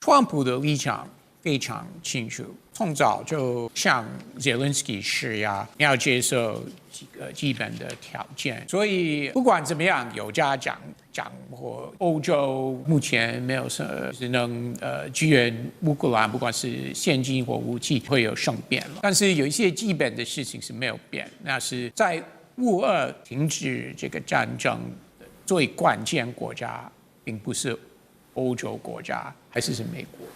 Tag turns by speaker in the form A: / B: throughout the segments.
A: 川普的立场非常清楚，从早就向泽连斯基施压，要接受几个基本的条件。所以不管怎么样，有家长或欧洲目前没有什么只能支援乌克兰，不管是现金或武器会有胜变了。但是有一些基本的事情是没有变，那是在乌俄停止这个战争的最关键国家，并不是欧洲国家，还是美国。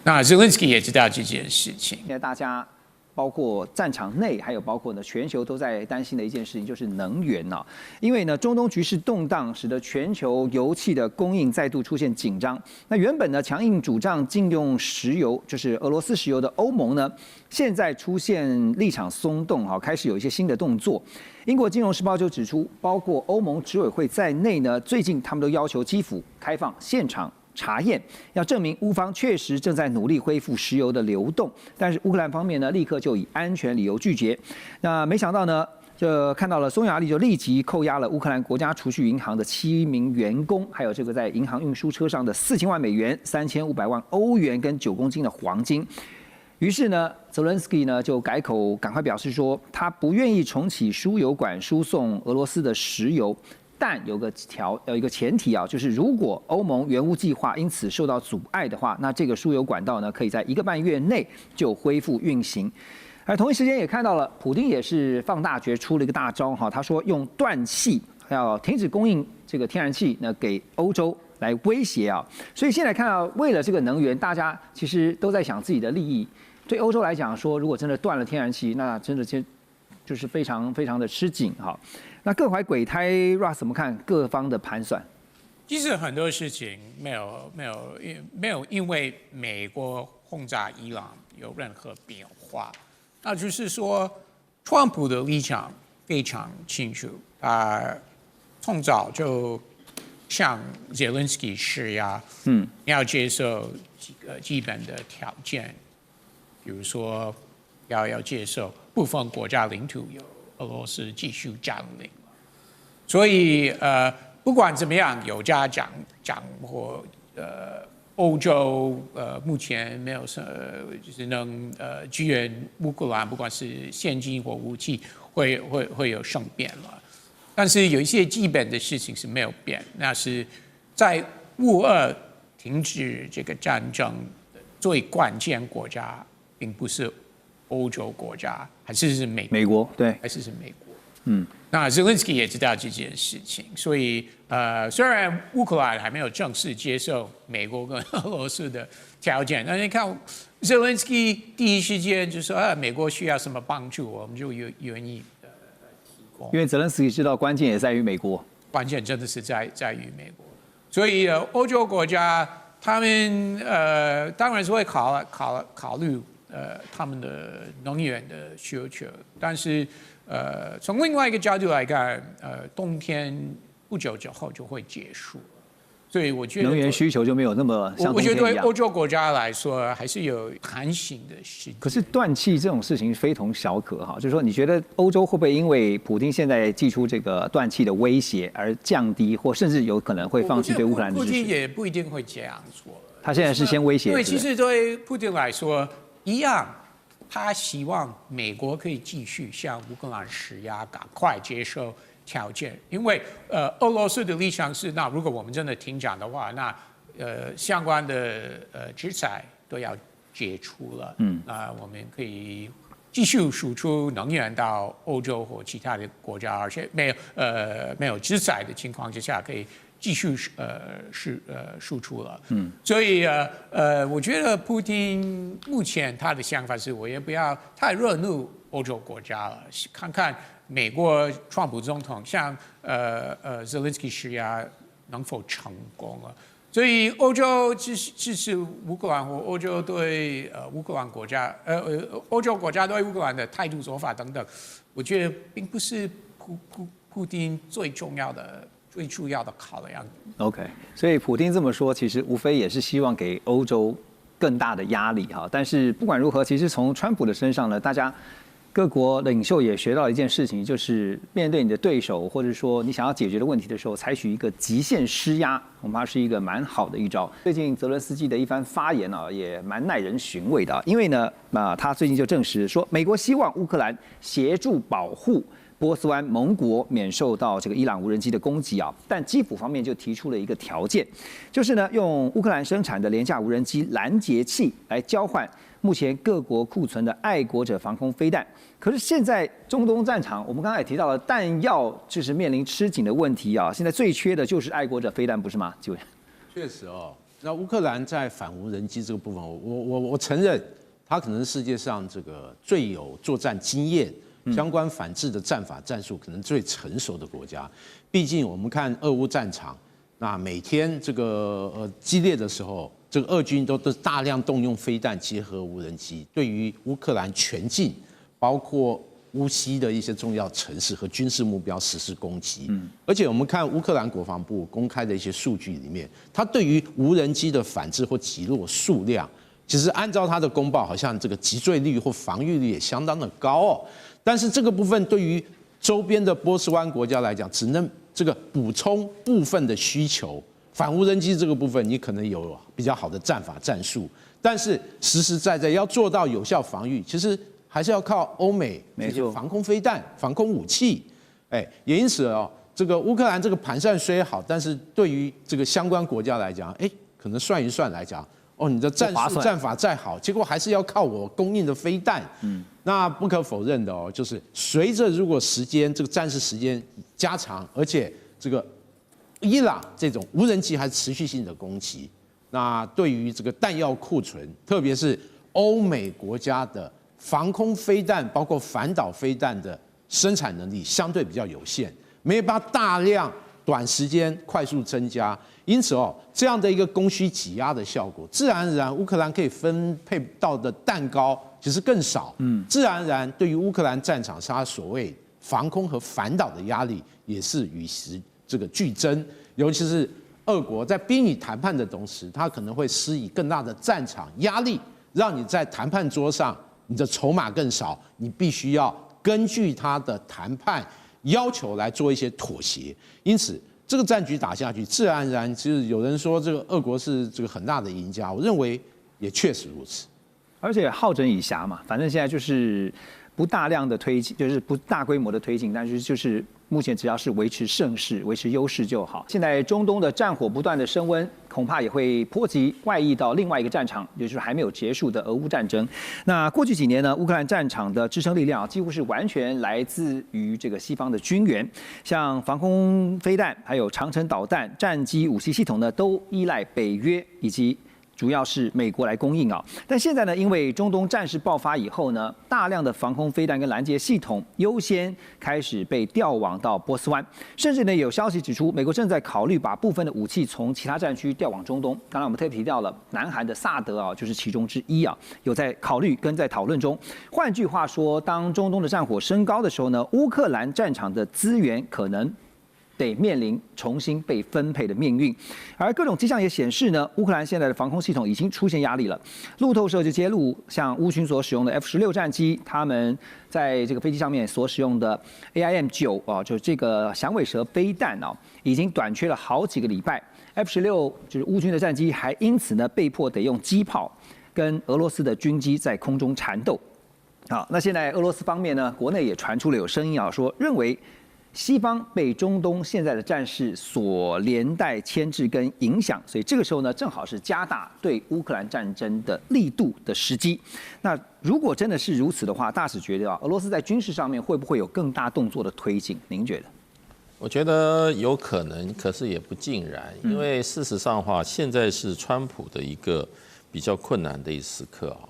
A: 那泽连斯基也知道这件事情。
B: 现在大家包括战场内，还有包括呢全球都在担心的一件事情，就是能源啊。因为呢中东局势动荡，使得全球油气的供应再度出现紧张。那原本呢强硬主张禁用石油，就是俄罗斯石油的欧盟呢，现在出现立场松动啊，开始有一些新的动作。英国金融时报就指出，包括欧盟执委会在内呢，最近他们都要求基辅开放现场查验，要证明乌方确实正在努力恢复石油的流动，但是乌克兰方面呢，立刻就以安全理由拒绝。那没想到呢，就看到了匈牙利就立即扣押了乌克兰国家储蓄银行的7名员工，还有这个在银行运输车上的4000万美元、3500万欧元跟9公斤的黄金。于是呢，泽连斯基呢就改口，赶快表示说，他不愿意重启输油管输送俄罗斯的石油。但有一个前提啊，就是如果欧盟援乌计划因此受到阻碍的话，那这个输油管道呢，可以在1个半月内就恢复运行。而同一时间也看到了，普丁也是放大决，出了一个大招哈，他说用断气要停止供应这个天然气呢给欧洲来威胁啊。所以现在看到，为了这个能源，大家其实都在想自己的利益。对欧洲来讲说，如果真的断了天然气，那真的就是非常非常的吃紧哈。那各怀鬼胎 ，Russ 怎么看各方的盘算？
A: 其实很多事情没有因为美国轰炸伊朗有任何变化，那就是说，川普的立场非常清楚，从早就向泽连斯基施压，要接受几个基本的条件，比如说要接受部分国家领土有俄罗斯继续占领了，所以不管怎么样，有家长或欧洲目前没有什么就是能支援乌克兰，不管是现金或武器会有胜变了。但是有一些基本的事情是没有变，那是在乌俄停止这个战争的最关键国家，并不是欧洲国家，还是美国，
B: 对，
A: 还是美国。那泽连斯基也知道这件事情，所以虽然乌克兰还没有正式接受美国跟俄罗斯的条件，但是你看泽连斯基第一时间就说美国需要什么帮助，我们就愿意提供。
B: 因为泽连斯基知道关键也在于美国，
A: 关键真的是在于美国，所以欧洲国家他们当然是会考虑他们的能源的需求，但是从另外一个角度来看，冬天不久之后就会结束，所以我觉得
B: 能源需求就没有那么像
A: 我觉得对欧洲国家来说还是有弹性的时间。
B: 可是断气这种事情非同小可哈，就是说你觉得欧洲会不会因为普丁现在祭出这个断气的威胁而降低，或甚至有可能会放弃对乌克兰的支持？
A: 普丁也不一定会这样做。
B: 他现在是先威胁，
A: 对，其实对普丁来说一样。他希望美国可以继续向乌克兰施压，赶快接受条件，因为俄罗斯的立场是，那如果我们真的停战的话，那相关的制裁都要解除了，那我们可以继续输出能源到欧洲或其他的国家，而且没有制裁的情况之下，可以继续输出了，所以我觉得普丁目前他的想法是，我也不要太惹怒欧洲国家了，看看美国川普总统向泽连斯基施压能否成功了。所以欧洲支持乌克兰，或欧洲对乌克兰国家欧洲国家对乌克兰的态度做法等等，我觉得并不是普丁最主要的考量。
B: OK， 所以普丁这么说，其实无非也是希望给欧洲更大的压力哈。但是不管如何，其实从川普的身上呢，大家各国领袖也学到了一件事情，就是面对你的对手，或者说你想要解决的问题的时候，采取一个极限施压，恐怕是一个蛮好的一招。最近泽伦斯基的一番发言啊，也蛮耐人寻味的，因为呢，他最近就证实说，美国希望乌克兰协助保护波斯湾盟国免受到这个伊朗无人机的攻击啊，但基辅方面就提出了一个条件，就是呢，用乌克兰生产的廉价无人机拦截器来交换目前各国库存的爱国者防空飞弹。可是现在中东战场，我们刚才也提到了弹药就是面临吃紧的问题啊，现在最缺的就是爱国者飞弹，不是吗？就
C: 确实哦，那乌克兰在反无人机这个部分，我承认，它可能是世界上这个最有作战经验。相关反制的战法战术可能最成熟的国家，毕竟我们看俄乌战场，那每天这个激烈的时候，这个俄军都大量动用飞弹结合无人机，对于乌克兰全境，包括乌西的一些重要城市和军事目标实施攻击。而且我们看乌克兰国防部公开的一些数据里面，它对于无人机的反制或击落数量，其实按照它的公报，好像这个击坠率或防御率也相当的高哦。但是这个部分对于周边的波斯湾国家来讲，只能这个补充部分的需求。反无人机这个部分，你可能有比较好的战法战术，但是实实在在要做到有效防御，其实还是要靠欧美这些防空飞弹、防空武器。也因此哦，这个乌克兰这个盘算虽好，但是对于这个相关国家来讲，可能算一算来讲。你的战术战法再好，结果还是要靠我供应的飞弹。那不可否认的哦，就是随着如果时间这个战事时间加长，而且这个伊朗这种无人机还是持续性的攻击，那对于这个弹药库存，特别是欧美国家的防空飞弹，包括反导飞弹的生产能力相对比较有限，没办法大量短时间快速增加。因此这样的一个供需挤压的效果，自然而然乌克兰可以分配到的弹膏其实更少。自然而然对于乌克兰战场上所谓防空和反导的压力也是与时这个俱增。尤其是俄国在兵役谈判的同时，它可能会施以更大的战场压力，让你在谈判桌上你的筹码更少，你必须要根据他的谈判要求来做一些妥协。因此这个战局打下去，自然而然，其实有人说这个俄国是这个很大的赢家，我认为也确实如此。
B: 而且好整以暇嘛，反正现在就是不大量的推进，就是不大规模的推进，但是就是目前只要是维持盛世、维持优势就好。现在中东的战火不断的升温，恐怕也会波及外溢到另外一个战场，也就是还没有结束的俄乌战争。那过去几年呢，乌克兰战场的支撑力量几乎是完全来自于这个西方的军援，像防空飞弹、还有长程导弹、战机武器系统呢，都依赖北约以及主要是美国来供应啊，但现在呢，因为中东战事爆发以后呢，大量的防空飞弹跟拦截系统优先开始被调往到波斯湾，甚至呢有消息指出，美国正在考虑把部分的武器从其他战区调往中东。当然，我们特别提到了南韩的萨德啊，就是其中之一啊，有在考虑跟在讨论中。换句话说，当中东的战火升高的时候呢，乌克兰战场的资源可能得面临重新被分配的命运，而各种迹象也显示呢，乌克兰现在的防空系统已经出现压力了。路透社就揭露，像乌军所使用的 F-16战机，他们在这个飞机上面所使用的 AIM-9啊，就是这个响尾蛇飞弹啊，已经短缺了好几个礼拜。F-16就是乌军的战机，还因此呢被迫得用机炮跟俄罗斯的军机在空中缠斗。好，那现在俄罗斯方面呢，国内也传出了有声音啊，说认为西方被中东现在的战事所连带牵制跟影响，所以这个时候呢，正好是加大对乌克兰战争的力度的时机。那如果真的是如此的话，大使觉得俄罗斯在军事上面会不会有更大动作的推进？您觉得？
D: 我觉得有可能，可是也不尽然，因为事实上的话，现在是川普的一个比较困难的一时刻啊。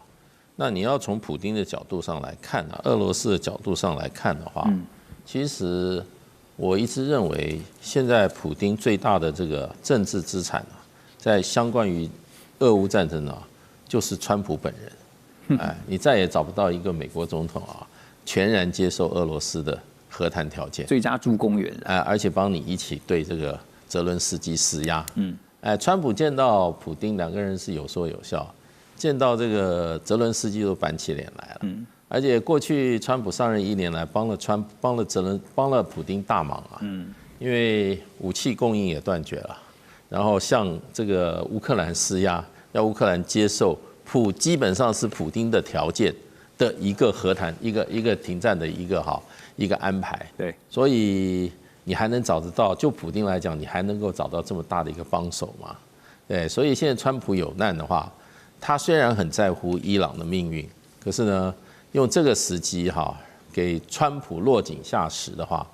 D: 那你要从普丁的角度上来看啊，俄罗斯的角度上来看的话，其实我一直认为，现在普丁最大的这个政治资产啊，在相关于俄乌战争啊，就是川普本人。你再也找不到一个美国总统啊，全然接受俄罗斯的和谈条件，
B: 最佳助攻员，
D: 而且帮你一起对这个泽伦斯基施压。川普见到普丁，两个人是有说有笑，见到这个泽伦斯基都板起脸来了。而且过去川普上任1年来，帮了普丁大忙啊。因为武器供应也断绝了，然后向这个乌克兰施压，要乌克兰接受基本上是普丁的条件的一个和谈，一个停战的一个安排。
B: 对，
D: 所以你还能找得到，就普丁来讲，你还能够找到这么大的一个帮手吗？对，所以现在川普有难的话，他虽然很在乎伊朗的命运，可是呢，用这个时机给川普落井下石的话，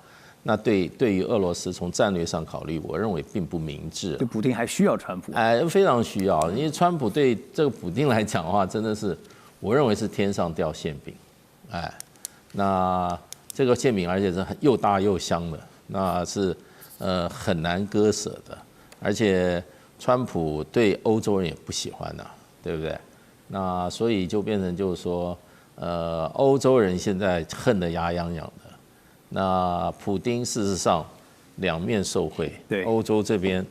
D: 那对于俄罗斯从战略上考虑，我认为并不明智。
B: 就普丁还需要川普？
D: 非常需要，因为川普对这个普丁来讲的话，真的是我认为是天上掉馅饼，那这个馅饼而且是又大又香的，那是很难割舍的，而且川普对欧洲人也不喜欢对不对？那所以就变成就是说，欧洲人现在恨得牙痒痒的。那普丁事实上两面受惠，
B: 对，
D: 欧洲这边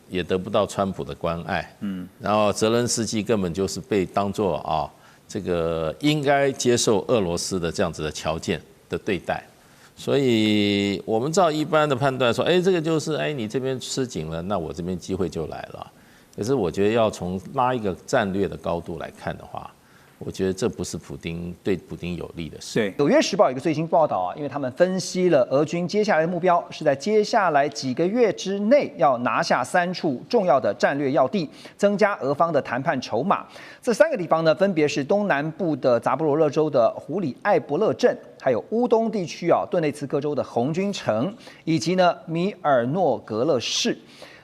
D: 也得不到川普的关爱，然后泽伦斯基根本就是被当作这个应该接受俄罗斯的这样子的条件的对待，所以我们照一般的判断说，这个就是你这边吃紧了，那我这边机会就来了。可是我觉得要从拉一个战略的高度来看的话，我觉得这不是对普丁有利的事。
B: 对，《纽约时报》有一个最新报道因为他们分析了俄军接下来的目标是在接下来几个月之内要拿下3处重要的战略要地，增加俄方的谈判筹码。这3个地方呢，分别是东南部的扎波罗热州的胡里艾伯勒镇，还有乌东地区顿内茨克州的红军城，以及呢米尔诺格勒市。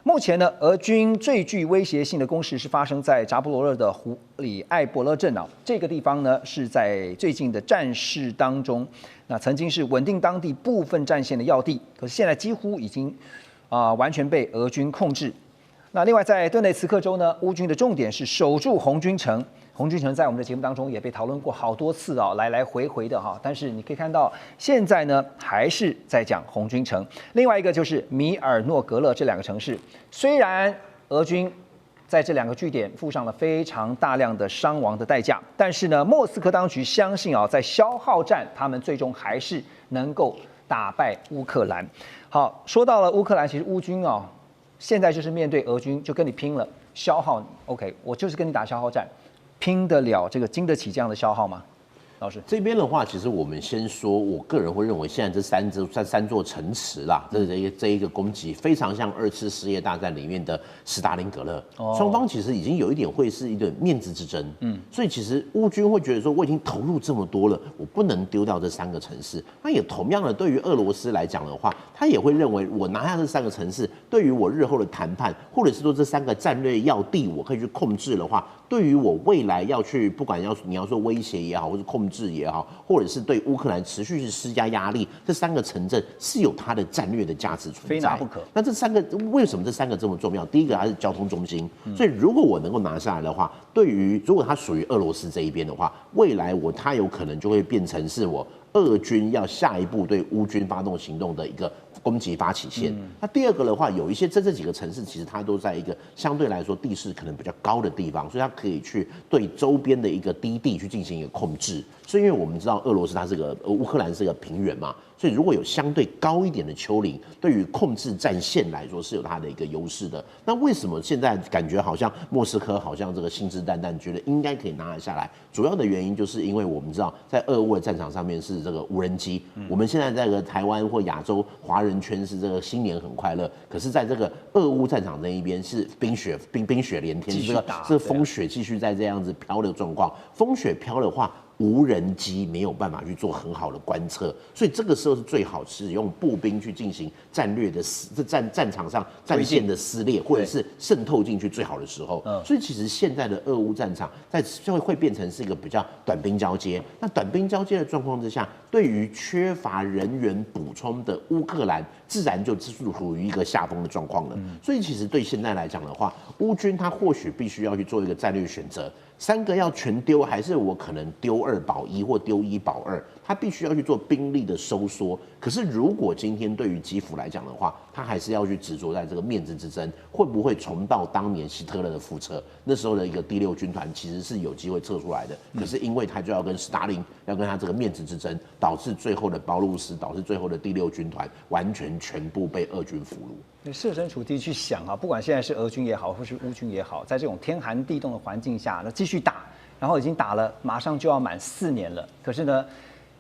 B: 目前呢，俄军最具威胁性的攻势是发生在扎波罗热的胡里艾伯勒镇这个地方呢是在最近的战事当中，那曾经是稳定当地部分战线的要地，可是现在几乎已经完全被俄军控制。那另外在顿内茨克州呢，乌军的重点是守住红军城。红军城在我们的节目当中也被讨论过好多次来来回回的但是你可以看到现在呢还是在讲红军城。另外一个就是米尔诺格勒这2个城市，虽然俄军在这2个据点付上了非常大量的伤亡的代价，但是呢，莫斯科当局相信在消耗战，他们最终还是能够打败乌克兰。好，说到了乌克兰，其实乌军现在就是面对俄军就跟你拼了，消耗你 ，OK， 我就是跟你打消耗战。拼得了这个经得起这样的消耗吗？老师
E: 这边的话，其实我们先说，我个人会认为，现在这三座城池啦，这一个攻击，非常像2次世界大战里面的斯大林格勒，双方其实已经有一点会是一顿面子之争，所以其实乌军会觉得说，我已经投入这么多了，我不能丢掉这3个城市。那也同样的，对于俄罗斯来讲的话，他也会认为，我拿下这3个城市，对于我日后的谈判，或者是说这3个战略要地，我可以去控制的话，对于我未来要去，不管你要说威胁也好，或是控制也好，或者是对乌克兰持续是施加压力，这3个城镇是有它的战略的价值存在，
B: 非拿不可。
E: 那这3个为什么这3个这么重要？第一个，它是交通中心，所以如果我能够拿下来的话，如果它属于俄罗斯这一边的话，未来它有可能就会变成是我俄军要下一步对乌军发动行动的一个攻击发起线。那第二个的话，有一些这几个城市，其实它都在一个相对来说地势可能比较高的地方，所以它可以去对周边的一个低地去进行一个控制。所以因为我们知道俄罗斯它是乌克兰是个平原嘛，所以如果有相对高一点的丘陵，对于控制战线来说是有它的一个优势的。那为什么现在感觉好像莫斯科好像这个信誓旦旦觉得应该可以拿得下来？主要的原因就是因为我们知道在俄乌的战场上面是这个无人机，我们现在在这个台湾或亚洲华人圈是这个新年很快乐，可是在这个俄乌战场那一边是冰雪连天，这风雪继续在这样子飘的状况，风雪飘的话，无人机没有办法去做很好的观测，所以这个时候是最好使用步兵去进行战略的战场上战线的撕裂，或者是渗透进去最好的时候。所以其实现在的俄乌战场会变成是一个比较短兵交接。那短兵交接的状况之下，对于缺乏人员补充的乌克兰，自然就处于一个下风的状况了。所以其实对现在来讲的话，乌军他或许必须要去做一个战略选择。3个要全丢，还是我可能丢2保1或丢1保2，他必须要去做兵力的收缩。可是如果今天对于基辅来讲的话，他还是要去执着在这个面子之争，会不会重蹈当年希特勒的覆辙？那时候的一个第6军团其实是有机会撤出来的，可是因为他就要跟斯大林要跟他这个面子之争，导致最后的包路斯，导致最后的第6军团完全部被俄军俘虏。
B: 设身处地去想啊，不管现在是俄军也好，或是乌军也好，在这种天寒地冻的环境下，那继续打，然后已经打了，马上就要满4年了。可是呢，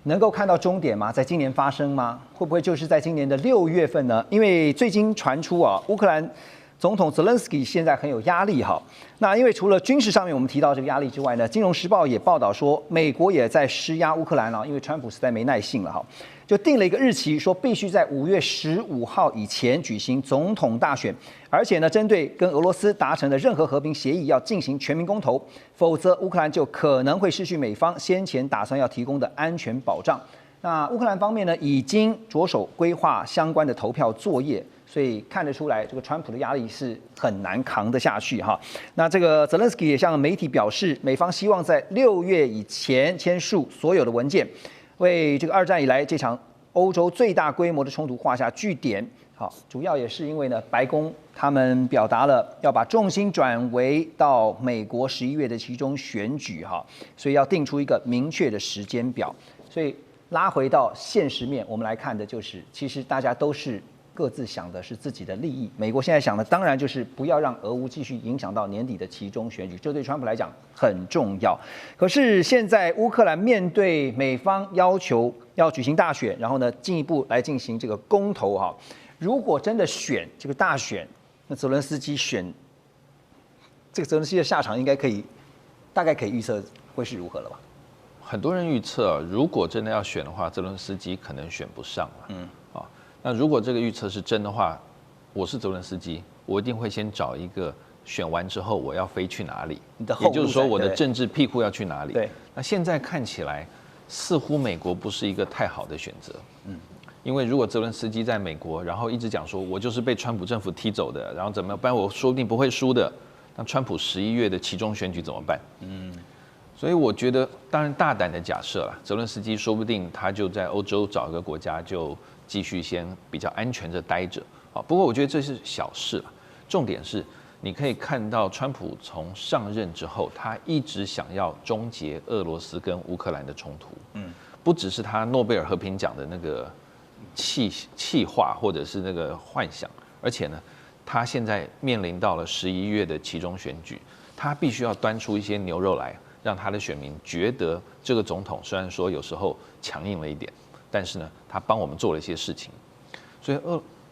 B: 能够看到终点吗？在今年发生吗？会不会就是在今年的6月份呢？因为最近传出啊，乌克兰总统泽连斯基现在很有压力哈。那因为除了军事上面我们提到这个压力之外呢，《金融时报》也报道说，美国也在施压乌克兰啊，因为川普实在没耐性了哈。就定了一个日期，说必须在5月15号以前举行总统大选，而且呢，针对跟俄罗斯达成的任何和平协议要进行全民公投，否则乌克兰就可能会失去美方先前打算要提供的安全保障。那乌克兰方面呢，已经着手规划相关的投票作业，所以看得出来，这个川普的压力是很难扛得下去哈。那这个泽连斯基也向媒体表示，美方希望在6月以前签署所有的文件，为这个2战以来这场欧洲最大规模的冲突画下句点。好，主要也是因为呢，白宫他们表达了要把重心转为到美国11月的其中选举哈，所以要定出一个明确的时间表。所以拉回到现实面，我们来看的就是，其实大家都是各自想的是自己的利益。美国现在想的当然就是不要让俄乌继续影响到年底的期中选举，这对川普来讲很重要。可是现在乌克兰面对美方要求要举行大选，然后呢进一步来进行这个公投哈，如果真的选这个大选，那泽伦斯基选这个泽伦斯基的下场应该大概可以预测会是如何了吧？
F: 很多人预测，如果真的要选的话，泽伦斯基可能选不上了。那如果这个预测是真的话，我是泽伦斯基，我一定会先找一个选完之后我要飞去哪里，也就是说我的政治庇护要去哪里。
B: 对。
F: 那现在看起来，似乎美国不是一个太好的选择。因为如果泽伦斯基在美国，然后一直讲说我就是被川普政府踢走的，然后怎么样，不然我说不定不会输的。那川普11月的期中选举怎么办？所以我觉得，当然大胆的假设啦，泽伦斯基说不定他就在欧洲找一个国家，就继续先比较安全的待着。不过我觉得这是小事啦，重点是你可以看到川普从上任之后，他一直想要终结俄罗斯跟乌克兰的冲突。不只是他诺贝尔和平奖的那个气话或者是那个幻想，而且呢，他现在面临到了11月的期中选举，他必须要端出一些牛肉来，让他的选民觉得这个总统虽然说有时候强硬了一点，但是呢，他帮我们做了一些事情。所以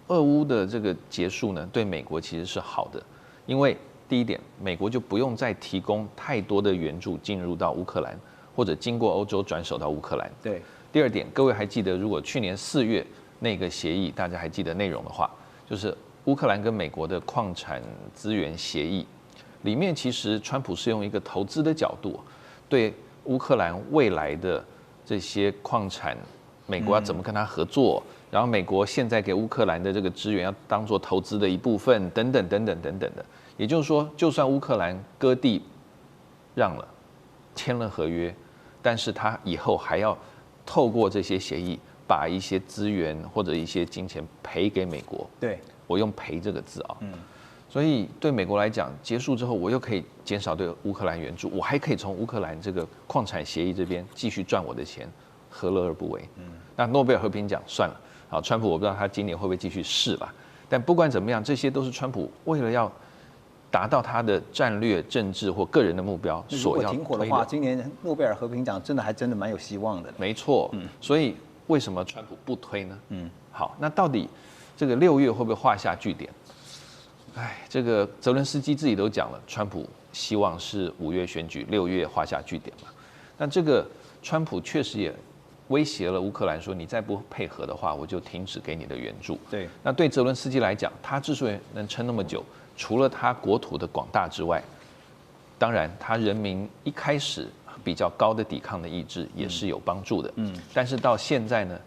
F: 俄乌的这个结束呢，对美国其实是好的，因为第一点，美国就不用再提供太多的援助进入到乌克兰，或者经过欧洲转手到乌克兰。
B: 对。
F: 第二点，各位还记得，如果去年4月那个协议，大家还记得内容的话，就是乌克兰跟美国的矿产资源协议。里面其实川普是用一个投资的角度，对乌克兰未来的这些矿产，美国要怎么跟他合作，然后美国现在给乌克兰的这个资源要当做投资的一部分，等等等等等等的。也就是说，就算乌克兰割地让了，签了合约，但是他以后还要透过这些协议，把一些资源或者一些金钱赔给美国。
B: 对，
F: 我用赔这个字啊。所以对美国来讲，结束之后，我又可以减少对乌克兰援助，我还可以从乌克兰这个矿产协议这边继续赚我的钱，何乐而不为？那诺贝尔和平奖算了，好，川普我不知道他今年会不会继续试吧，但不管怎么样，这些都是川普为了要达到他的战略、政治或个人的目标所要推的。如果停火的话，
B: 今年诺贝尔和平奖真的蛮有希望的。
F: 没错，所以为什么川普不推呢？好，那到底这个6月会不会画下句点？这个泽伦斯基自己都讲了，川普希望是5月选举，6月画下句点嘛。那这个川普确实也威胁了乌克兰说，你再不配合的话，我就停止给你的援助。
B: 对。
F: 那对泽伦斯基来讲，他之所以能撑那么久，除了他国土的广大之外，当然他人民一开始比较高的抵抗的意志也是有帮助的。但是到现在呢，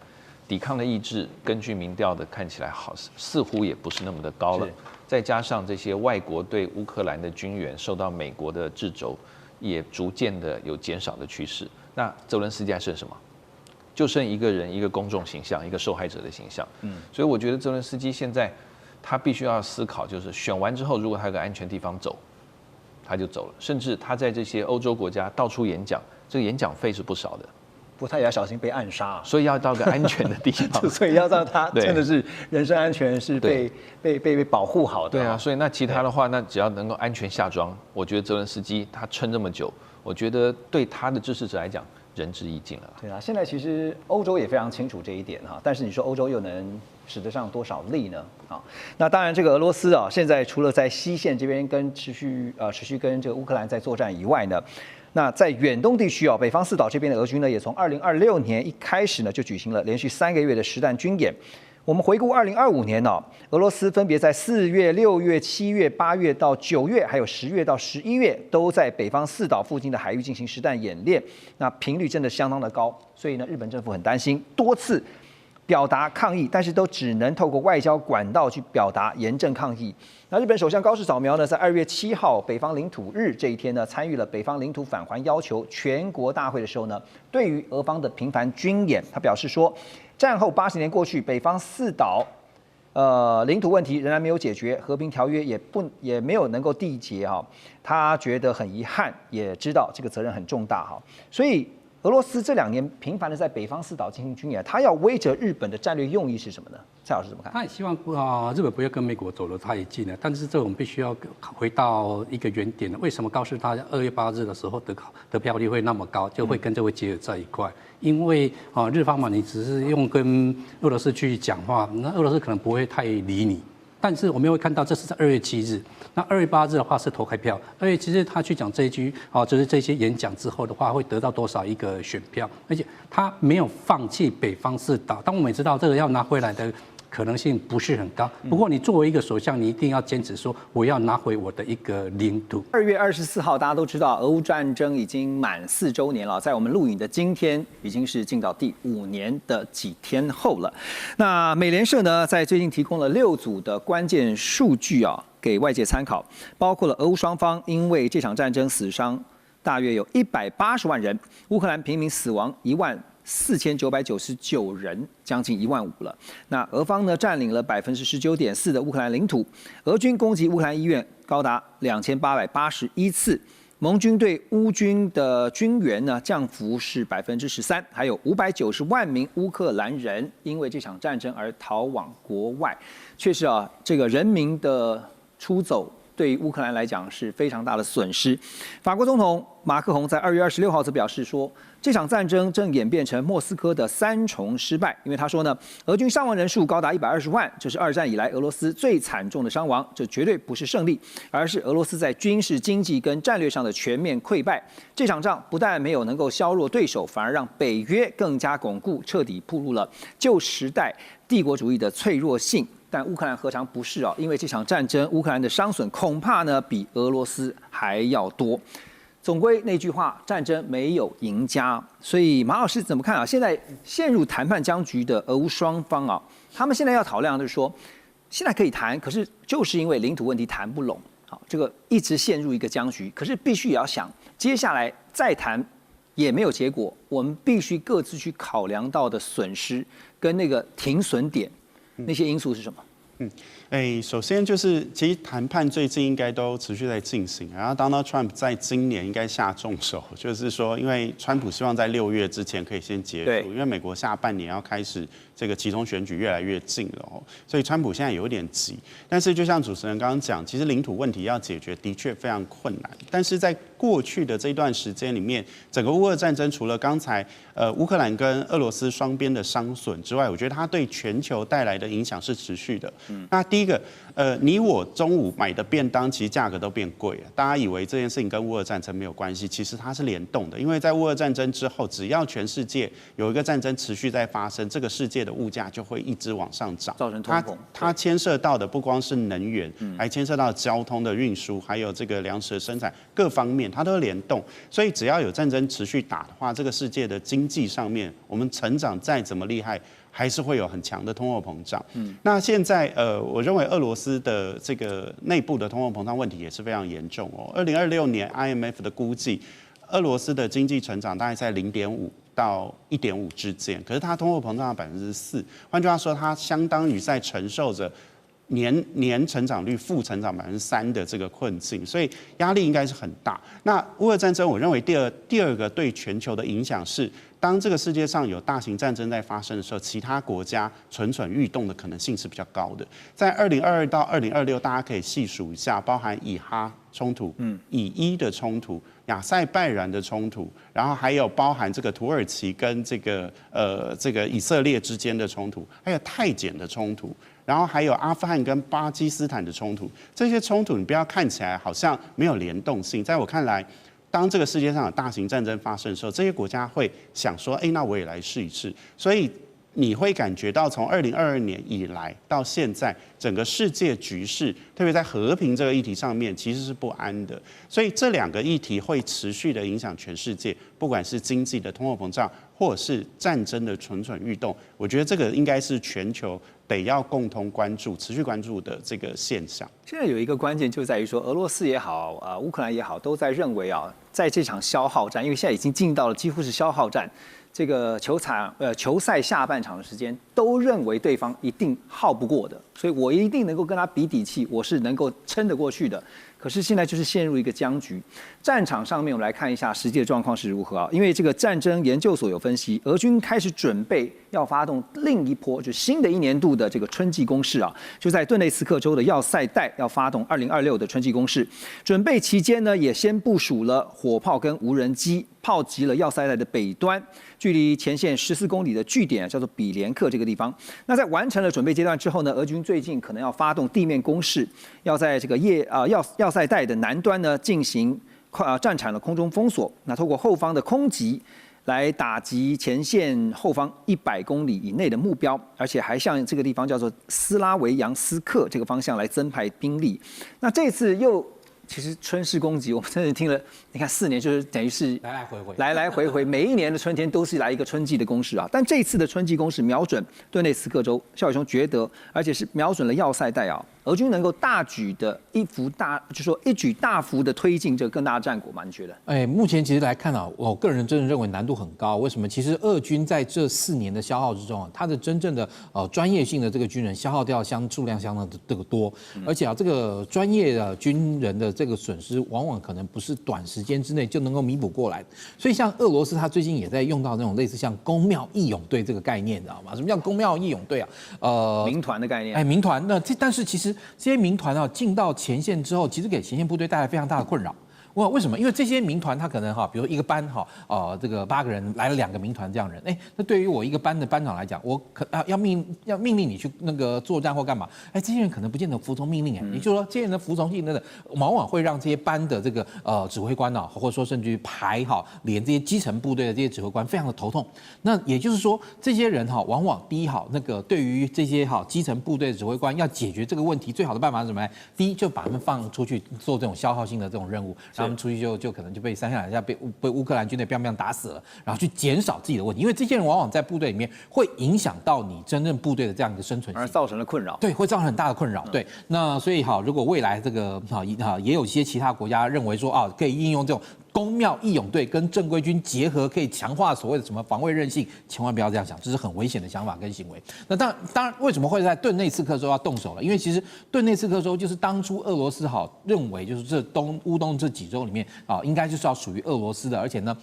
F: 抵抗的意志根据民调的看起来似乎也不是那么的高了。再加上这些外国对乌克兰的军援受到美国的掣肘，也逐渐的有减少的趋势。那泽伦斯基还剩什么？就剩一个人，一个公众形象，一个受害者的形象。所以我觉得泽伦斯基现在他必须要思考，就是选完之后，如果他有个安全地方走，他就走了。甚至他在这些欧洲国家到处演讲，这个演讲费是不少的。
B: 不过他也要小心被暗杀，
F: 所以要到个安全的地方，
B: 所以要让他真的是人身安全是被保护好的。
F: 对啊，所以那其他的话，那只要能够安全下庄，我觉得泽伦斯基他撑这么久，我觉得对他的支持者来讲，仁至义尽了。
B: 对啊，现在其实欧洲也非常清楚这一点哈，但是你说欧洲又能使得上多少力呢？啊，那当然这个俄罗斯啊，现在除了在西线这边跟持续跟这个乌克兰在作战以外呢。那在远东地区啊，北方四岛这边的俄军呢，也从2026年一开始呢，就举行了连续3个月的实弹军演。我们回顾2025年呢，俄罗斯分别在4月、6月、7月、8月到9月，还有10月到11月，都在北方四岛附近的海域进行实弹演练。那频率真的相当的高，所以呢，日本政府很担心，多次表达抗议，但是都只能透过外交管道去表达严正抗议。那日本首相高市早苗呢，在2月7号北方领土日这一天呢，参与了北方领土返还要求全国大会的时候呢，对于俄方的频繁军演，他表示说，战后80年过去，北方四岛领土问题仍然没有解决，和平条约也没有能够缔结哈，他觉得很遗憾，也知道这个责任很重大哈，所以。俄罗斯这2年频繁的在北方四岛进行军演，他要威慑日本的战略用意是什么呢？蔡老师怎么看？
G: 他也希望日本不要跟美国走得太近了，但是这我们必须要回到一个原点了。为什么高市他2月8日的时候得票率会那么高，就会跟这位结合在一块？因为日方嘛，你只是用跟俄罗斯去讲话，那俄罗斯可能不会太理你。但是我们会看到，这是在2月7日。那2月8日的话是投开票，2月7日他去讲这一句就是这些演讲之后的话，会得到多少一个选票？而且他没有放弃北方四岛。当我们也知道这个要拿回来的可能性不是很高。不过你作为一个首相，你一定要坚持说我要拿回我的一个领土。
B: 2月24号，大家都知道，俄乌战争已经满4周年了，在我们录影的今天，已经是进到第5年的几天后了。那美联社呢，在最近提供了6组的关键数据啊，给外界参考，包括了俄乌双方因为这场战争死伤大约有180万人，乌克兰平民死亡14999人，将近15000了。那俄方呢占领了19.4%的乌克兰领土，俄军攻击乌克兰医院高达2881次。盟军对乌军的军援呢降幅是13%，还有590万名乌克兰人因为这场战争而逃往国外。确实啊，这个人民的出走对于乌克兰来讲是非常大的损失。法国总统马克宏在2月26号则表示说，这场战争正演变成莫斯科的3重失败，因为他说呢，俄军伤亡人数高达120万，这是2战以来俄罗斯最惨重的伤亡，这绝对不是胜利，而是俄罗斯在军事、经济跟战略上的全面溃败。这场仗不但没有能够削弱对手，反而让北约更加巩固，彻底暴露了旧时代帝国主义的脆弱性。但乌克兰何尝不是啊？因为这场战争，乌克兰的伤损恐怕呢比俄罗斯还要多。总归那句话，战争没有赢家。所以马老师怎么看啊？现在陷入谈判僵局的俄乌双方啊，他们现在要讨论的就是说，现在可以谈，可是就是因为领土问题谈不拢，好，这个一直陷入一个僵局。可是必须也要想，接下来再谈也没有结果，我们必须各自去考量到的损失跟那个停损点。那些因素是什么？
H: 首先就是其实谈判最近应该都持续在进行，然后 Donald Trump 在今年应该下重手，就是说，因为川普希望在6月之前可以先结束，因为美国下半年要开始这个期中选举越来越近了哦，所以川普现在有点急。但是就像主持人刚刚讲，其实领土问题要解决的确非常困难，但是在过去的这段时间里面，整个乌俄战争除了刚才乌克兰跟俄罗斯双边的伤损之外，我觉得它对全球带来的影响是持续的。那第一个，你我中午买的便当其实价格都变贵了，大家以为这件事情跟乌俄战争没有关系，其实它是联动的，因为在乌俄战争之后，只要全世界有一个战争持续在发生，这个世界的物价就会一直往上涨，
B: 造成通膨。
H: 它牵涉到的不光是能源，还牵涉到交通的运输，还有这个粮食的生产各方面，它都会联动。所以只要有战争持续打的话，这个世界的经济上面，我们成长再怎么厉害，还是会有很强的通货膨胀。那现在我认为俄罗斯的这个内部的通货膨胀问题也是非常严重哦。2026年 IMF 的估计，俄罗斯的经济成长大概在0.5到1.5之间，可是它通货膨胀4%，换句话说，它相当于在承受着年成长率负成长3%的这个困境，所以压力应该是很大。那乌俄战争，我认为第二个对全球的影响是，当这个世界上有大型战争在发生的时候，其他国家蠢蠢欲动的可能性是比较高的。在2022到2026，大家可以细数一下，包含以哈冲突、以伊的冲突、亚塞拜然的冲突，然后还有包含这个土耳其跟这个以色列之间的冲突，还有太检的冲突。然后还有阿富汗跟巴基斯坦的冲突，这些冲突你不要看起来好像没有联动性，在我看来，当这个世界上有大型战争发生的时候，这些国家会想说，哎，那我也来试一试。所以你会感觉到从2022年以来到现在，整个世界局势，特别在和平这个议题上面，其实是不安的。所以这2个议题会持续的影响全世界，不管是经济的通货膨胀，或者是战争的蠢蠢欲动。我觉得这个应该是全球得要共同关注、持续关注的这个现象。
B: 现在有一个关键就在于说，俄罗斯也好，乌克兰也好，都在认为啊，在这场消耗战，因为现在已经进到了几乎是消耗战。这个球赛下半场的时间，都认为对方一定耗不过的，所以我一定能够跟他比底气，我是能够撑得过去的。可是现在就是陷入一个僵局。战场上面，我们来看一下实际的状况是如何啊？因为这个战争研究所有分析，俄军开始准备要发动另一波，就新的1年度的这个春季攻势啊，就在顿内茨克州的要塞带要发动2026的春季攻势。准备期间呢，也先部署了火炮跟无人机，炮击了要塞带的北端，距离前线14公里的据点叫做比连克这个地方。那在完成了准备阶段之后呢，俄军最近可能要发动地面攻势，要在这个要塞带的南端呢进行战场的空中封锁，那透过后方的空击来打击前线后方100公里以内的目标，而且还向这个地方叫做斯拉维扬斯克这个方向来增派兵力。那这次又其实春式攻击，我们真的听了，你看4年就是等于是来来回回，每一年的春天都是来一个春季的攻势啊。但这次的春季攻势瞄准顿内茨克州，肖伟兄觉得，而且是瞄准了要塞带啊，俄军能够大举的就说一举大幅的推进这个更大的战果吗？你觉得？
I: 目前其实来看啊，我个人真的认为难度很高。为什么？其实俄军在这4年的消耗之中啊，他的真正的专业性的这个军人消耗掉数量相当的这个多，而且啊，这个专业的军人的这个损失，往往可能不是短时间之内就能够弥补过来。所以像俄罗斯，他最近也在用到那种类似像公庙义勇队这个概念，你知道吗？什么叫公庙义勇队啊？
B: 民团的概念。
I: 民团。但是其实这些民团啊进到前线之后，其实给前线部队带来非常大的困扰。为什么？因为这些民团他可能比如一个班这个8个人来了2个民团这样人，那对于我一个班的班长来讲，我要命令你去那个作战或干嘛，这些人可能不见得服从命令也就是说，这些人的服从性真的往往会让这些班的这个指挥官或者说甚至于连这些基层部队的这些指挥官非常的头痛。那也就是说，这些人往往第一那个对于这些基层部队的指挥官要解决这个问题，最好的办法是什么呢？第一，就把他们放出去做这种消耗性的这种任务。他们出去就可能就被3下2下被乌克兰军队砰打死了，然后去减少自己的问题，因为这些人往往在部队里面会影响到你真正部队的这样一个生存性，
B: 而造成了困扰。
I: 对，会造成很大的困扰。对，那所以如果未来这个也有一些其他国家认为说可以应用这种公庙义勇队跟正规军结合，可以强化所谓的什么防卫韧性，千万不要这样想，这是很危险的想法跟行为。那当然，为什么会在顿内茨克州要动手了？因为其实顿内茨克州就是当初俄罗斯认为就是这乌东这几州里面应该就是要属于俄罗斯的，而且呢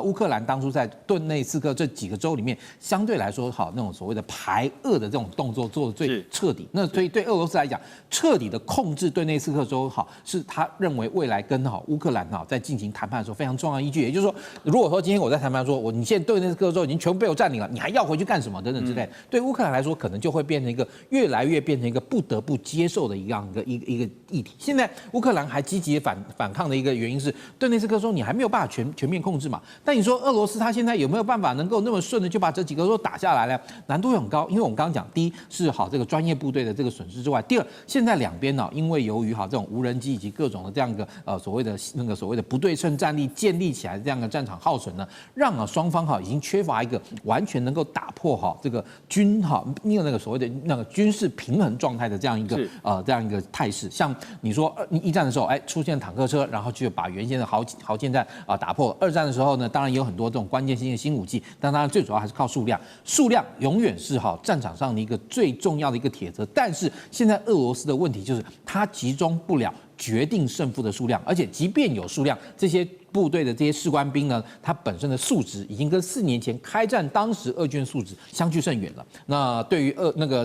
I: 乌克兰当初在顿内茨克这几个州里面相对来说那种所谓的排俄的这种动作做的最彻底。那所以对俄罗斯来讲，彻底的控制顿内茨克州是他认为未来跟乌克兰在进行谈判的时候非常重要的依据。也就是说，如果说今天我在谈判说你现在顿内茨克州已经全部被我占领了，你还要回去干什么等等之类，对乌克兰来说可能就会变成一个越来越变成一个不得不接受的一个议题。现在乌克兰还积极反抗的一个原因是顿内茨克州你还没有办法全面控制嘛。但你说俄罗斯他现在有没有办法能够那么顺的就把这几个州打下来呢？难度很高，因为我们刚刚讲，第一是这个专业部队的这个损失之外，第二现在两边因为由于这种无人机以及各种的这样一个所谓的不对称称战力建立起来的这样的战场耗损呢，让双方已经缺乏一个完全能够打破这个那个所谓的那个军事平衡状态的这样一个态势。像你说一战的时候，出现坦克车，然后就把原先的豪舰战打破。二战的时候呢，当然也有很多这种关键性的新武器，但当然最主要还是靠数量。数量永远是战场上的一个最重要的一个铁则。但是现在俄罗斯的问题就是它集中不了决定胜负的数量，而且即便有数量，这些部队的这些士官兵呢，它本身的素质已经跟4年前开战当时俄军素质相去甚远了。那对于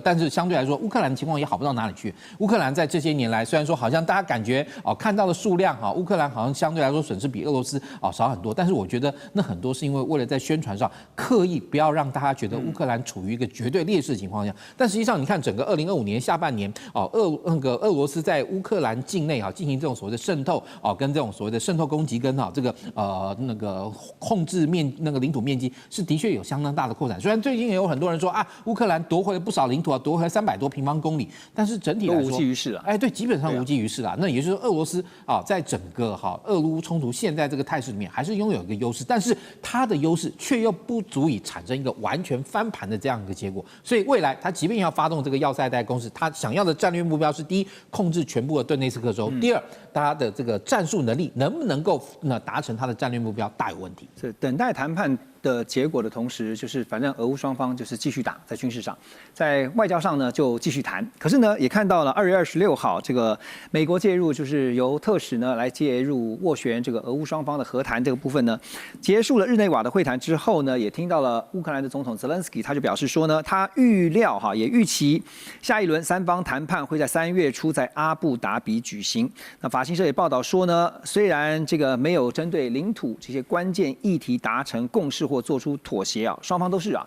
I: 但是相对来说，乌克兰的情况也好不到哪里去。乌克兰在这些年来，虽然说好像大家感觉看到的数量乌克兰好像相对来说损失比俄罗斯少很多，但是我觉得那很多是因为为了在宣传上刻意不要让大家觉得乌克兰处于一个绝对劣势的情况下。但实际上，你看整个2025年下半年俄罗斯在乌克兰境内进行这种所谓的渗透跟这种所谓的渗透攻击跟这个控制领土面积是的确有相当大的扩展。虽然最近也有很多人说乌克兰夺回了不少领土夺回了300多平方公里，但是整体来说
B: 都无济于事了。
I: 对，基本上无济于事了。那也就是说，俄罗斯在整个俄乌冲突现在这个态势里面，还是拥有一个优势，但是它的优势却又不足以产生一个完全翻盘的这样一个结果。所以未来它即便要发动这个要塞带攻势，它想要的战略目标是：第一，控制全部的顿内斯克州；第二，它的这个战术能力能不能够达成它的战略目标，大有问题。
B: 是等待谈判的结果的同时，就是反正俄乌双方就是继续打，在军事上，在外交上呢就继续谈。可是呢，也看到了2月26号这个美国介入，就是由特使呢来介入斡旋这个俄乌双方的和谈这个部分呢，结束了日内瓦的会谈之后呢，也听到了乌克兰的总统泽连斯基，他就表示说呢，他预料也预期下一轮3方谈判会在3月初在阿布达比举行。那法新社也报道说呢，虽然这个没有针对领土这些关键议题达成共识或做出妥协双方都是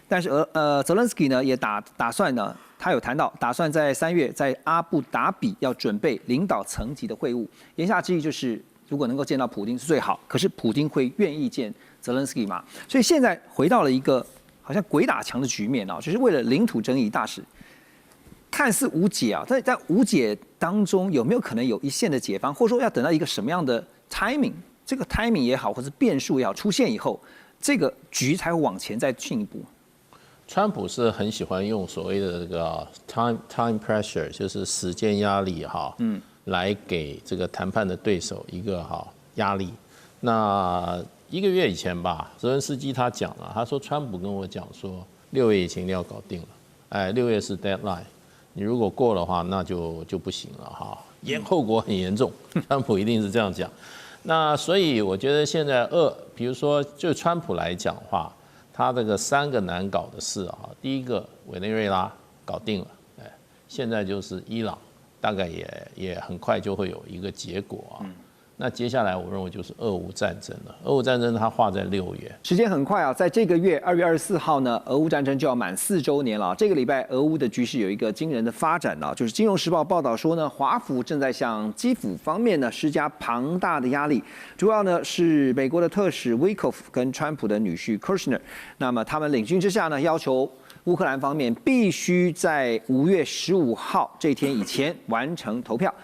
B: 但是泽连斯基呢也打算呢，他有谈到打算在3月在阿布达比要准备领导层级的会晤，言下之意就是如果能够见到普丁是最好，可是普丁会愿意见泽连斯基吗？所以现在回到了一个好像鬼打墙的局面就是为了领土争议大使看似无解但在无解当中有没有可能有一线的解方，或者说要等到一个什么样的 timing， 这个 timing 也好，或者变数也好出现以后，这个局才会往前再进一步。
D: 川普是很喜欢用所谓的这个 time pressure， 就是时间压力来给这个谈判的对手一个压力。那1个月以前吧，泽连斯基他讲了，他说川普跟我讲说6月以前要搞定了，6月是 deadline， 你如果过的话，那就不行了后果很严重。川普一定是这样讲。那所以我觉得现在比如说就川普来讲的话，他这个3个难搞的事第一个委内瑞拉搞定了，现在就是伊朗，大概也很快就会有一个结果那接下来我认为就是俄乌战争了。俄乌战争它划在6月，
B: 时间很快在这个月2月24号呢，俄乌战争就要满4周年了。这个礼拜俄乌的局势有一个惊人的发展就是《金融时报》报道说呢，华府正在向基辅方面呢施加庞大的压力，主要呢是美国的特使 Witkoff 跟川普的女婿 Kushner， 那么他们领军之下呢，要求乌克兰方面必须在5月15号这天以前完成投票。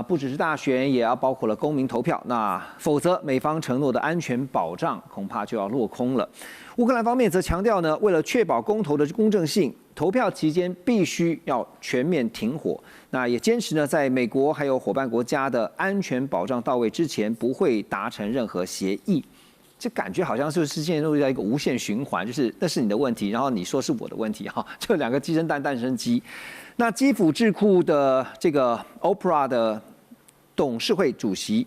B: 不只是大选，也要包括了公民投票。那否则，美方承诺的安全保障恐怕就要落空了。乌克兰方面则强调呢，为了确保公投的公正性，投票期间必须要全面停火。那也坚持呢，在美国还有伙伴国家的安全保障到位之前，不会达成任何协议。这感觉好像就是陷入到一个无限循环，就是那是你的问题，然后你说是我的问题就2个鸡生蛋，蛋生鸡。那基辅智库的这个 Opera 的董事会主席，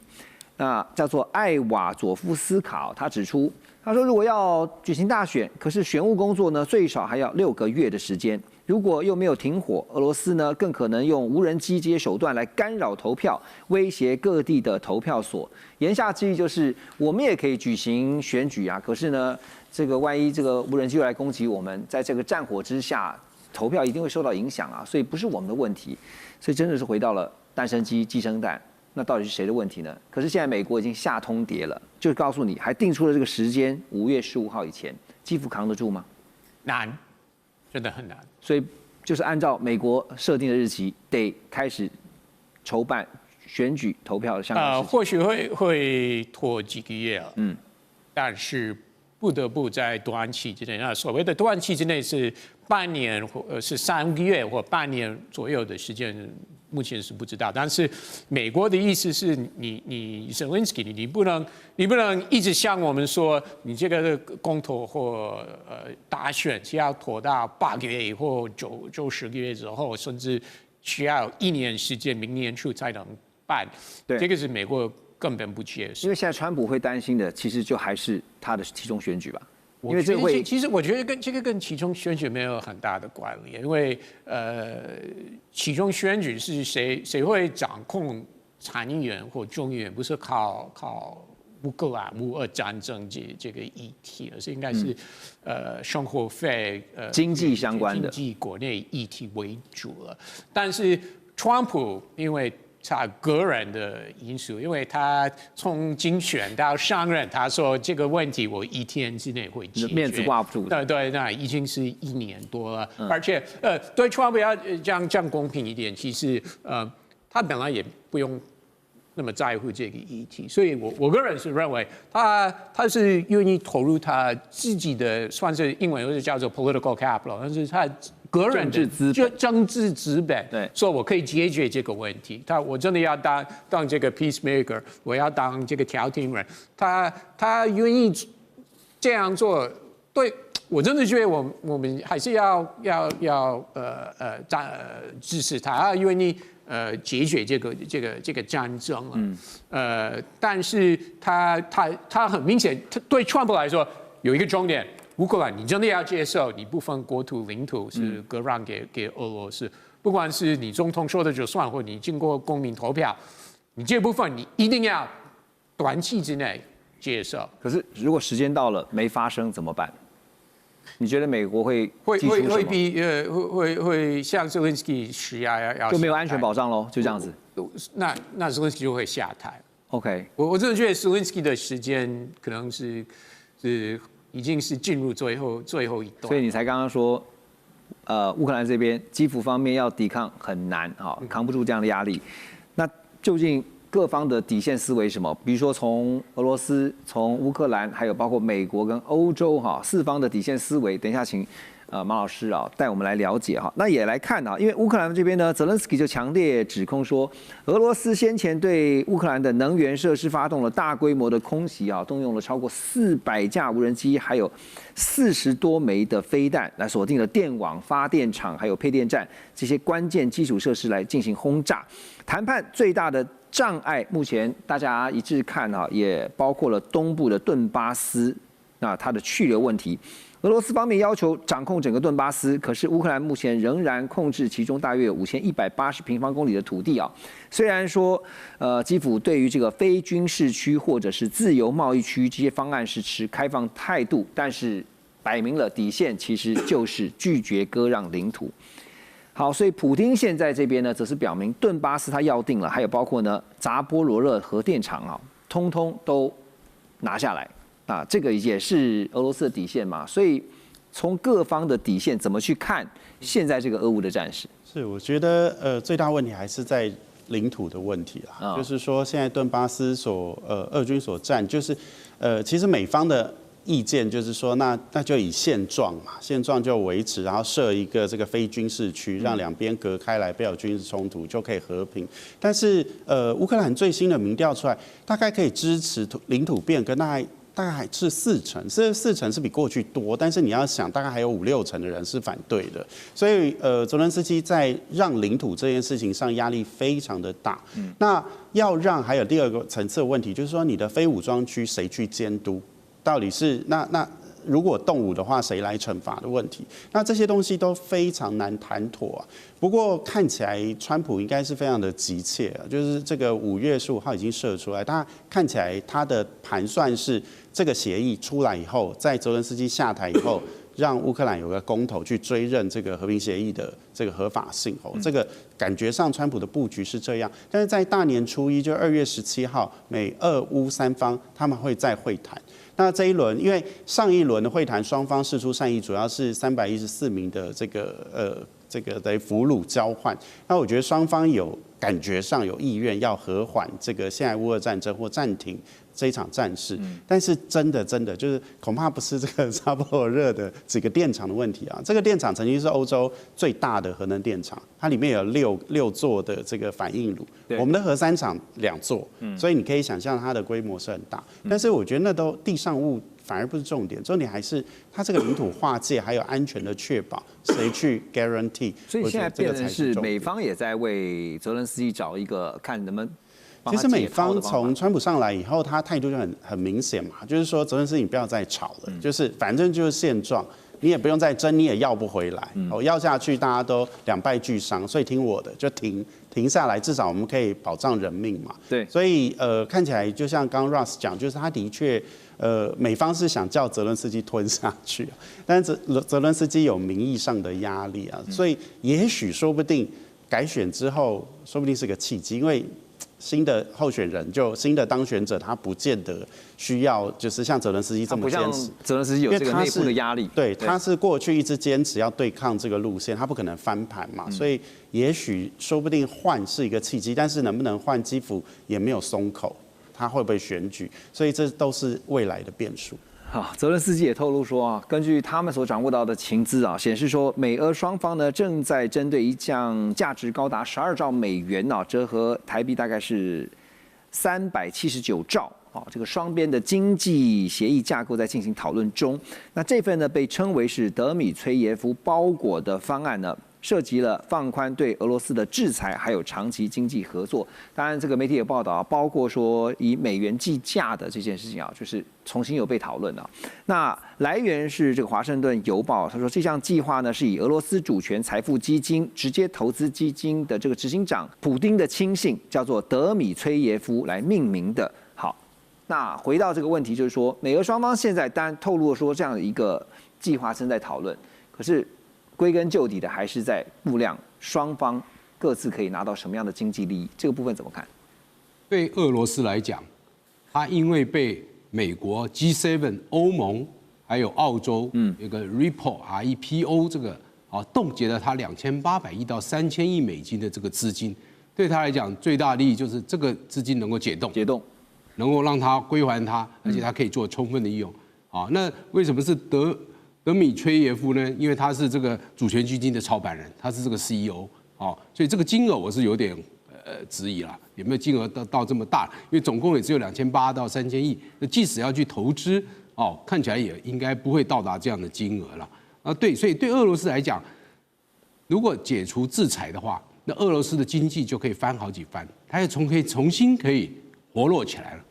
B: 那叫做艾瓦佐夫斯卡，他指出，他说如果要举行大选，可是选务工作呢最少还要6个月的时间。如果又没有停火，俄罗斯呢更可能用无人机这些手段来干扰投票，威胁各地的投票所。言下之意就是我们也可以举行选举可是呢，这个万一这个无人机又来攻击我们，在这个战火之下，投票一定会受到影响所以不是我们的问题。所以真的是回到了蛋生鸡，鸡生蛋，那到底是谁的问题呢？可是现在美国已经下通牒了，就告诉你，还定出了这个时间，5月15号以前，基辅扛得住吗？
A: 难，真的很难。
B: 所以就是按照美国设定的日期，得开始筹办选举投票的相关事情？
A: 或许会拖几个月了，但是不得不在短期之内，那所谓的短期之内是半年或是3个月或半年左右的时间，目前是不知道。但是美国的意思是你 Zelensky 你不能一直像我们说，你这个公投或大选是要拖到8个月或9、10个月之后，甚至需要1年时间，明年初才能办。
B: 对，
A: 这个是美国根本不接受。
B: 因为现在川普会担心的，其实就还是他的期中选举吧。因为
A: 这
B: 个会，
A: 其实我觉得跟期中选举没有很大的关联，因为期中选举是谁会掌控参议员或众议员，不是靠乌克兰乌俄战争这个议题，而是应该是生活费
B: 经济相关的
A: 经济国内议题为主了。但是川普因为他个人的因素，因为他从竞选到上任，他说这个问题我1天之内会解决，
B: 面子挂不住。
A: 对，那已经是1年多了，而且对川普要这样公平一点，其实他本来也不用那么在乎这个议题，所以我个人是认为他是愿意投入他自己的，算是英文就是叫做 political capital， 但是他个人的政治资本，
B: 对，
A: 说我可以解决这个问题。我真的要当这个 peacemaker， 我要当这个调停人。他愿意这样做，对我真的觉得我们还是要支持他，他愿意解决这个战争了。但是他很明显，对川普来说有一个重点。乌克兰，你真的要接受你部分国土领土是割让给俄罗斯，不管是你总统说的就算，或你经过公民投票，你这部分你一定要短期之内接受。
B: 可是如果时间到了没发生怎么办？你觉得美国会
A: 向 Zelensky 施压，
B: 就没有安全保障喽？就这样子？
A: 那 Zelensky 就会下台。
B: OK，
A: 我真的觉得 Zelensky 的时间可能是已经是进入最后一段，
B: 所以你才刚刚说，乌克兰这边基辅方面要抵抗很难哈，扛不住这样的压力。那究竟各方的底线思维是什么？比如说从俄罗斯、从乌克兰，还有包括美国跟欧洲哈四方的底线思维，等一下请马老师啊带我们来了解哈。那也来看啊，因为乌克兰这边呢，泽连斯基就强烈指控说，俄罗斯先前对乌克兰的能源设施发动了大规模的空袭啊，动用了超过400架无人机，还有40多枚的飞弹，来锁定了电网、发电厂还有配电站这些关键基础设施来进行轰炸。谈判最大的障碍，目前大家一致看啊，也包括了东部的顿巴斯，那它的去留问题。俄罗斯方面要求掌控整个顿巴斯，可是乌克兰目前仍然控制其中大约有5180平方公里的土地啊。虽然说，基辅对于这个非军事区或者是自由贸易区这些方案是持开放态度，但是摆明了底线其实就是拒绝割让领土。好，所以普丁现在这边呢，则是表明顿巴斯他要定了，还有包括呢扎波罗热核电厂啊，通通都拿下来。啊，这个也是俄罗斯的底线嘛，所以从各方的底线怎么去看现在这个俄乌的战事？
H: 是，我觉得最大问题还是在领土的问题啦，就是说现在顿巴斯俄军所占，就是其实美方的意见就是说，那就以现状嘛，现状就维持，然后设一个这个非军事区，让两边隔开来，不要有军事冲突，就可以和平。但是乌克兰最新的民调出来，大概可以支持领土变更，大概还是40%，这40%是比过去多，但是你要想，大概还有5、6成的人是反对的，所以泽连斯基在让领土这件事情上压力非常的大。那要让还有第二个层次的问题，就是说你的非武装区谁去监督？到底是那如果动武的话，谁来惩罚的问题？那这些东西都非常难谈妥啊。不过看起来川普应该是非常的急切啊，就是这个5月15号已经射出来，他看起来他的盘算是这个协议出来以后，在泽连斯基下台以后，让乌克兰有个公投去追认这个和平协议的这个合法性哦。这个感觉上川普的布局是这样，但是在大年初一，就2月17号，美俄乌三方他们会再会谈。那这一轮，因为上一轮的会谈双方释出善意，主要是314名的这个这个等于俘虏交换。那我觉得双方有感觉上有意愿要和缓这个现在乌俄战争或暂停这一场战事，但是真的就是恐怕不是这个扎波罗热的几个电厂的问题啊。这个电厂曾经是欧洲最大的核能电厂，它里面有六座的这个反应炉，我们的核3厂2座，所以你可以想象它的规模是很大。但是我觉得那都地上物反而不是重点，重点还是它这个领土划界还有安全的确保，谁去 guarantee？
B: 所以现在变成是美方也在为泽伦斯基找一个看能不能。
H: 其实美方从川普上来以后，他态度就很明显嘛，就是说泽伦斯基你不要再吵了，就是反正就是现状，你也不用再争，你也要不回来，要下去大家都两败俱伤，所以听我的就停下来，至少我们可以保障人命嘛。
B: 对，
H: 所以看起来就像刚 Ross 讲，就是他的确美方是想叫泽伦斯基吞下去，但是泽伦斯基有名义上的压力啊，所以也许说不定改选之后，说不定是个契机，因为。新的候选人新的当选者，他不见得需要就是像泽伦斯基这么坚持。
B: 泽伦斯基有这个内部的压力，
H: 对，他是过去一直坚持要对抗这个路线，他不可能翻盘嘛，所以也许说不定换是一个契机，但是能不能换基辅也没有松口，他会不会选举，所以这都是未来的变数。
B: 好，泽伦斯基也透露说啊，根据他们所掌握到的情资啊，显示说美俄双方呢正在针对一项价值高达12兆美元啊，折合台币大概是379兆啊，这个双边的经济协议架构在进行讨论中。那这份呢被称为是德米崔耶夫包裹的方案呢，涉及了放宽对俄罗斯的制裁，还有长期经济合作。当然，这个媒体也报道，包括说以美元计价的这件事情啊，就是重新有被讨论啊。那来源是这个《华盛顿邮报》，他说这项计划呢是以俄罗斯主权财富基金直接投资基金的这个执行长普丁的亲信，叫做德米崔耶夫来命名的。好，那回到这个问题，就是说美俄双方现在当然透露说这样的一个计划正在讨论，可是。归根究底的还是在估量双方各自可以拿到什么样的经济利益，这个部分怎么看？
J: 对俄罗斯来讲，它因为被美国 G7、欧盟还有澳洲，有个 REPO 这个冻结了它2800亿到3000亿美金的这个资金，对他来讲最大利益就是这个资金能够解冻，能够让它归还它，而且它可以做充分的利用。那为什么是德米崔耶夫呢？因为他是这个主权基金的操办人，他是这个 CEO， 所以这个金额我是有点质疑啦，有没有金额到这么大？因为总共也只有2800到3000亿，那即使要去投资，看起来也应该不会到达这样的金额了。对，所以对俄罗斯来讲，如果解除制裁的话，那俄罗斯的经济就可以翻好几番，它也可以重新可以活络起来了。